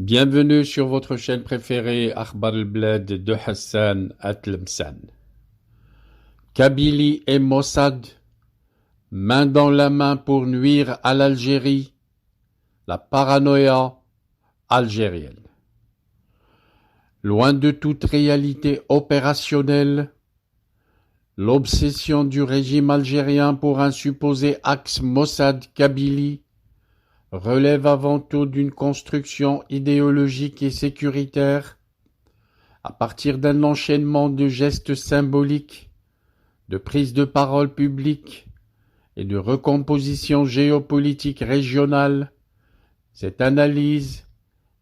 Bienvenue sur votre chaîne préférée Akhbar al-Blad de Hassan Atlemsan. Kabylie et Mossad, main dans la main pour nuire à l'Algérie, la paranoïa algérienne. Loin de toute réalité opérationnelle, l'obsession du régime algérien pour un supposé axe Mossad-Kabylie relève avant tout d'une construction idéologique et sécuritaire à partir d'un enchaînement de gestes symboliques, de prises de parole publiques et de recomposition géopolitique régionale. Cette analyse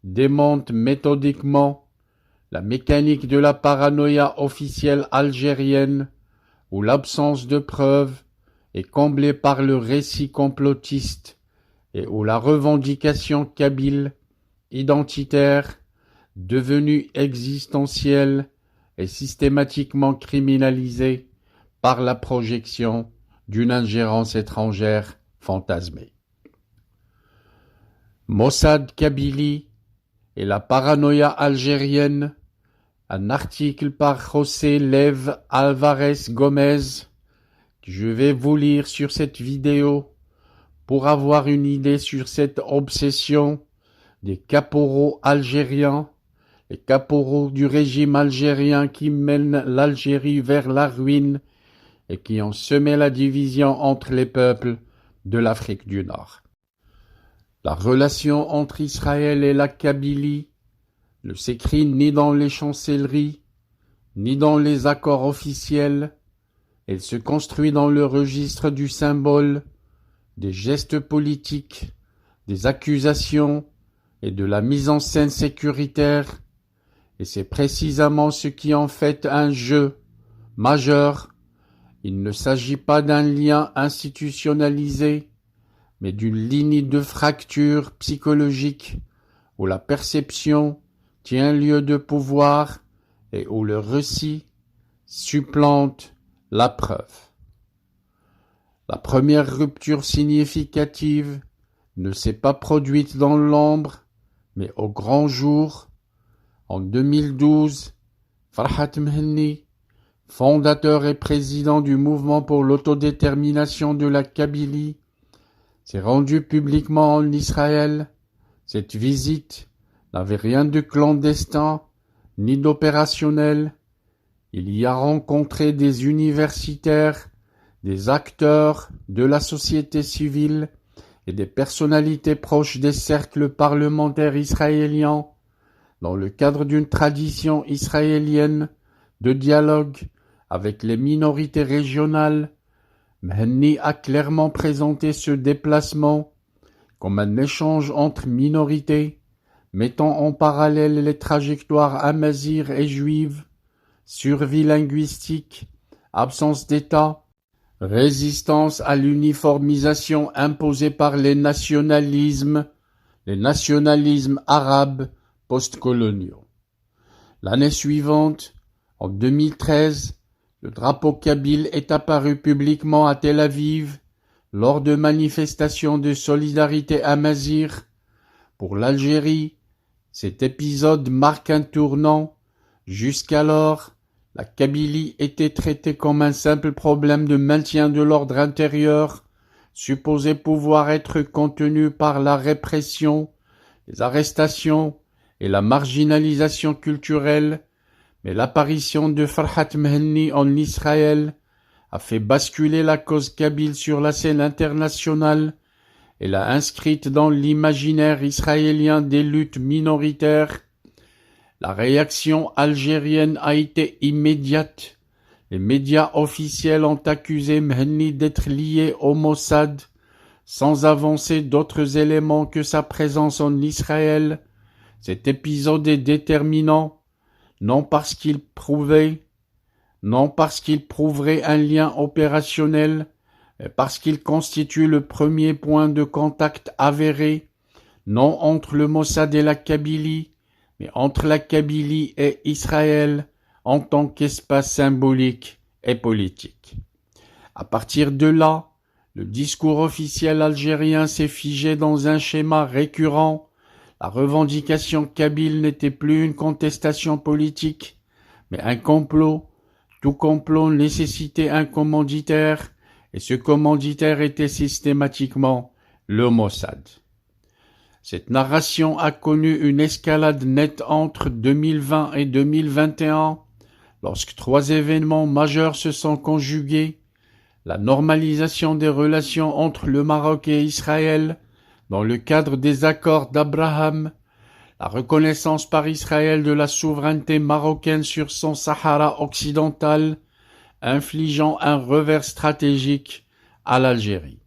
démonte méthodiquement la mécanique de la paranoïa officielle algérienne où l'absence de preuves est comblée par le récit complotiste et où la revendication kabyle, identitaire, devenue existentielle, est systématiquement criminalisée par la projection d'une ingérence étrangère fantasmée. Mossad Kabylie et la paranoïa algérienne, un article par José Lev Alvarez Gomez, que je vais vous lire sur cette vidéo, pour avoir une idée sur cette obsession des caporaux algériens, les caporaux du régime algérien qui mènent l'Algérie vers la ruine et qui ont semé la division entre les peuples de l'Afrique du Nord. La relation entre Israël et la Kabylie ne s'écrit ni dans les chancelleries, ni dans les accords officiels. Elle se construit dans le registre du symbole, des gestes politiques, des accusations et de la mise en scène sécuritaire, et c'est précisément ce qui en fait un jeu majeur. Il ne s'agit pas d'un lien institutionnalisé, mais d'une ligne de fracture psychologique où la perception tient lieu de pouvoir et où le récit supplante la preuve. La première rupture significative ne s'est pas produite dans l'ombre, mais au grand jour. En 2012, Farhat Mhenni, fondateur et président du mouvement pour l'autodétermination de la Kabylie, s'est rendu publiquement en Israël. Cette visite n'avait rien de clandestin ni d'opérationnel. Il y a rencontré des universitaires, des acteurs de la société civile et des personnalités proches des cercles parlementaires israéliens, dans le cadre d'une tradition israélienne de dialogue avec les minorités régionales. Mhenni a clairement présenté ce déplacement comme un échange entre minorités, mettant en parallèle les trajectoires amazighes et juives, survie linguistique, absence d'État, résistance à l'uniformisation imposée par les nationalismes arabes postcoloniaux. L'année suivante, en 2013, le drapeau kabyle est apparu publiquement à Tel Aviv lors de manifestations de solidarité amazigh. Pour l'Algérie, cet épisode marque un tournant. Jusqu'alors, la Kabylie était traitée comme un simple problème de maintien de l'ordre intérieur, supposé pouvoir être contenu par la répression, les arrestations et la marginalisation culturelle, mais l'apparition de Farhat Mhenni en Israël a fait basculer la cause kabyle sur la scène internationale et l'a inscrite dans l'imaginaire israélien des luttes minoritaires. La réaction algérienne a été immédiate. Les médias officiels ont accusé Mhenni d'être lié au Mossad, sans avancer d'autres éléments que sa présence en Israël. Cet épisode est déterminant, non parce qu'il prouverait un lien opérationnel, mais parce qu'il constitue le premier point de contact avéré, non entre le Mossad et la Kabylie, mais entre la Kabylie et Israël en tant qu'espace symbolique et politique. À partir de là, le discours officiel algérien s'est figé dans un schéma récurrent, La revendication kabyle n'était plus une contestation politique, mais un complot. Tout complot nécessitait un commanditaire, et ce commanditaire était systématiquement le Mossad. Cette narration a connu une escalade nette entre 2020 et 2021, lorsque 3 événements majeurs se sont conjugués: la normalisation des relations entre le Maroc et Israël dans le cadre des accords d'Abraham, la reconnaissance par Israël de la souveraineté marocaine sur son Sahara occidental, infligeant un revers stratégique à l'Algérie.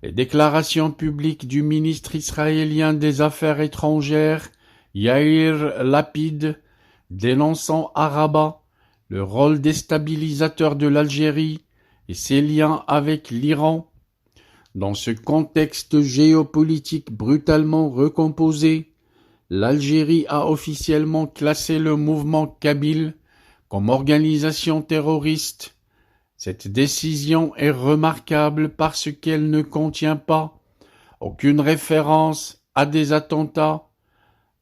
Les déclarations publiques du ministre israélien des Affaires étrangères, Yair Lapid, dénonçant à Rabat le rôle déstabilisateur de l'Algérie et ses liens avec l'Iran. Dans ce contexte géopolitique brutalement recomposé, l'Algérie a officiellement classé le mouvement kabyle comme organisation terroriste. Cette décision est remarquable parce qu'elle ne contient pas aucune référence à des attentats,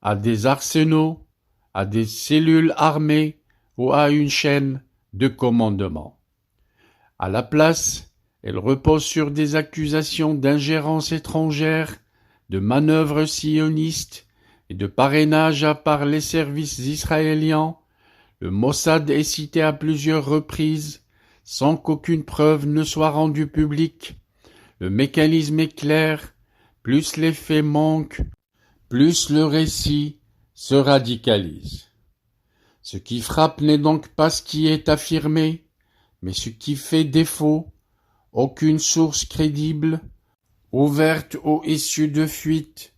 à des arsenaux, à des cellules armées ou à une chaîne de commandement. À la place, elle repose sur des accusations d'ingérence étrangère, de manœuvres sionistes et de parrainage par les services israéliens. Le Mossad est cité à plusieurs reprises, sans qu'aucune preuve ne soit rendue publique. Le mécanisme est clair, plus les faits manquent, plus le récit se radicalise. Ce qui frappe n'est donc pas ce qui est affirmé, mais ce qui fait défaut. Aucune source crédible, ouverte ou issue de fuite,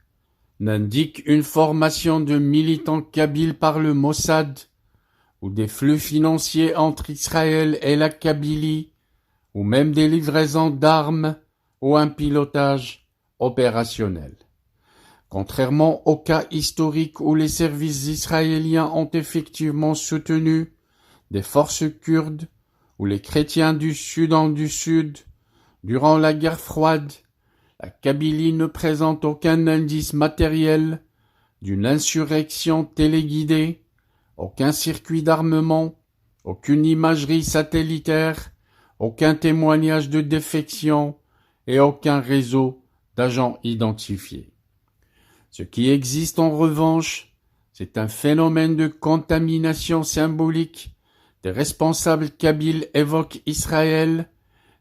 n'indique une formation de militants kabyles par le Mossad, ou des flux financiers entre Israël et la Kabylie, ou même des livraisons d'armes ou un pilotage opérationnel. Contrairement au cas historique où les services israéliens ont effectivement soutenu des forces kurdes ou les chrétiens du Soudan du Sud, durant la guerre froide, la Kabylie ne présente aucun indice matériel d'une insurrection téléguidée, aucun circuit d'armement, aucune imagerie satellitaire, aucun témoignage de défection et aucun réseau d'agents identifiés. Ce qui existe en revanche, c'est un phénomène de contamination symbolique. Des responsables kabyles évoquent Israël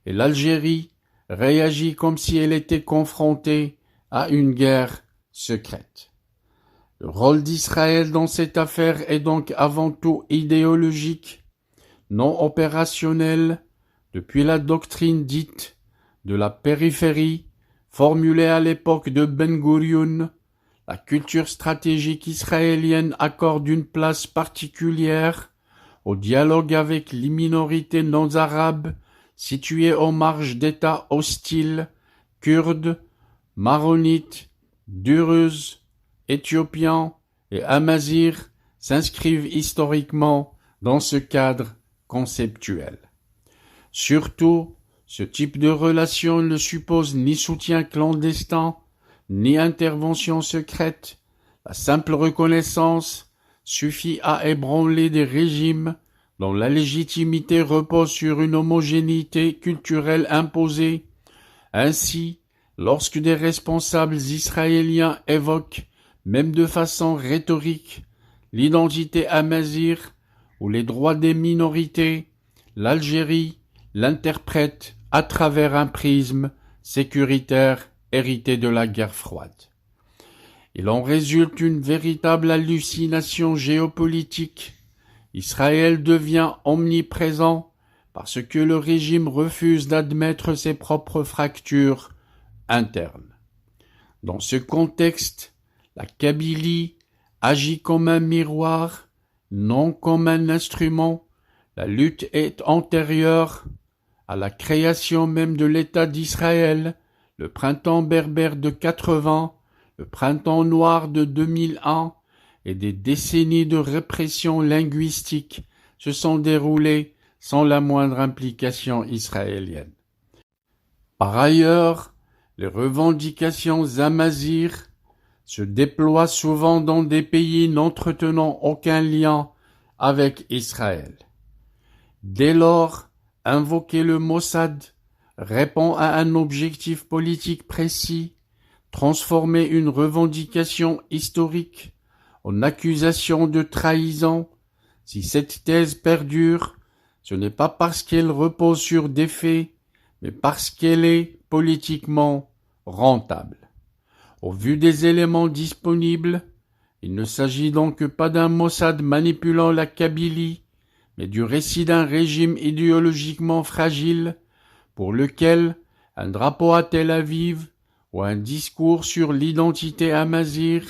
et l'Algérie réagit comme si elle était confrontée à une guerre secrète. Le rôle d'Israël dans cette affaire est donc avant tout idéologique, non opérationnel, depuis la doctrine dite de la périphérie, formulée à l'époque de Ben Gurion. La culture stratégique israélienne accorde une place particulière au dialogue avec les minorités non arabes situées aux marges d'États hostiles, kurdes, maronites, druzes, éthiopiens et amazirs s'inscrivent historiquement dans ce cadre conceptuel. Surtout, ce type de relation ne suppose ni soutien clandestin, ni intervention secrète. La simple reconnaissance suffit à ébranler des régimes dont la légitimité repose sur une homogénéité culturelle imposée. Ainsi, lorsque des responsables israéliens évoquent, même de façon rhétorique, l'identité amazigh ou les droits des minorités, l'Algérie l'interprète à travers un prisme sécuritaire hérité de la guerre froide. Il en résulte une véritable hallucination géopolitique. Israël devient omniprésent parce que le régime refuse d'admettre ses propres fractures internes. Dans ce contexte, la Kabylie agit comme un miroir, non comme un instrument. La lutte est antérieure à la création même de l'État d'Israël, le printemps berbère de 80, le printemps noir de 2001 et des décennies de répression linguistique se sont déroulées sans la moindre implication israélienne. Par ailleurs, les revendications amazighs se déploie souvent dans des pays n'entretenant aucun lien avec Israël. Dès lors, invoquer le Mossad répond à un objectif politique précis, transformer une revendication historique en accusation de trahison. Si cette thèse perdure, ce n'est pas parce qu'elle repose sur des faits, mais parce qu'elle est politiquement rentable. Au vu des éléments disponibles, il ne s'agit donc pas d'un Mossad manipulant la Kabylie, mais du récit d'un régime idéologiquement fragile pour lequel un drapeau à Tel Aviv ou un discours sur l'identité amazigh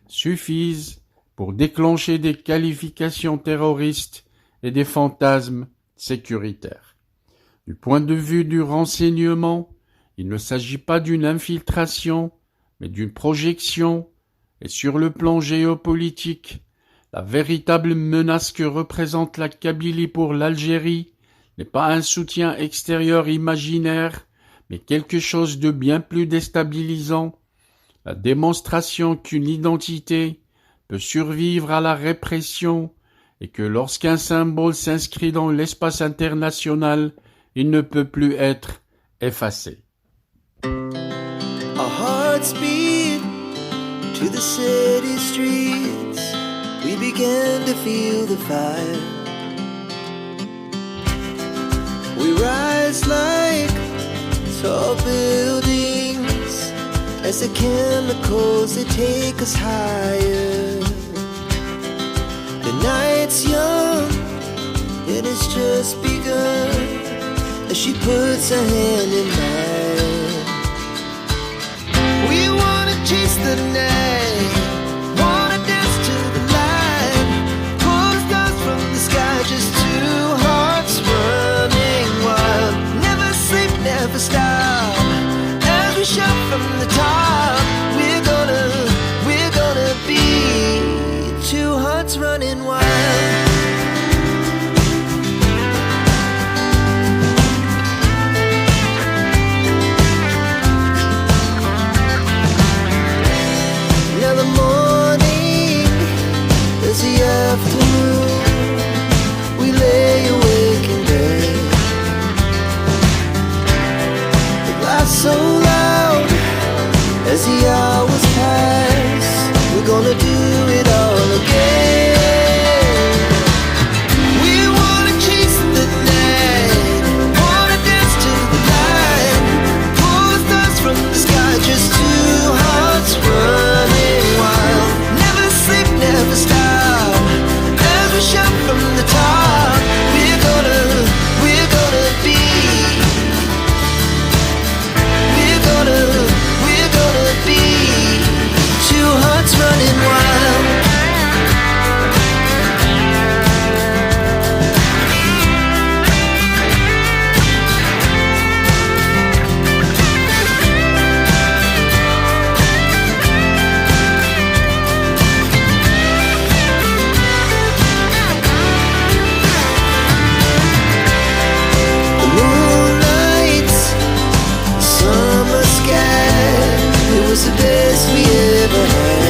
suffisent pour déclencher des qualifications terroristes et des fantasmes sécuritaires. Du point de vue du renseignement, il ne s'agit pas d'une infiltration, mais d'une projection, et sur le plan géopolitique, la véritable menace que représente la Kabylie pour l'Algérie n'est pas un soutien extérieur imaginaire, mais quelque chose de bien plus déstabilisant, la démonstration qu'une identité peut survivre à la répression et que lorsqu'un symbole s'inscrit dans l'espace international, il ne peut plus être effacé. Our hearts beat to the city streets. We began to feel the fire. We rise like tall buildings as the chemicals, they take us higher. The night's young, it has just begun as she puts her hand in mine. We wanna chase the night, wanna dance to the light, pull stars from the sky, just two hearts running wild. Never sleep, never stop, as we shout from the top. We're gonna be two hearts running wild. Afternoon, we lay awake in bed. The glass so loud as the hours pass. We're gonna do it all again. We wanna chase the night, wanna dance to the light, pull stars from the sky, just two hearts running wild. Never sleep, never stop. Shout from the top, we're gonna be, we're gonna be two hearts running wild. The best we ever had.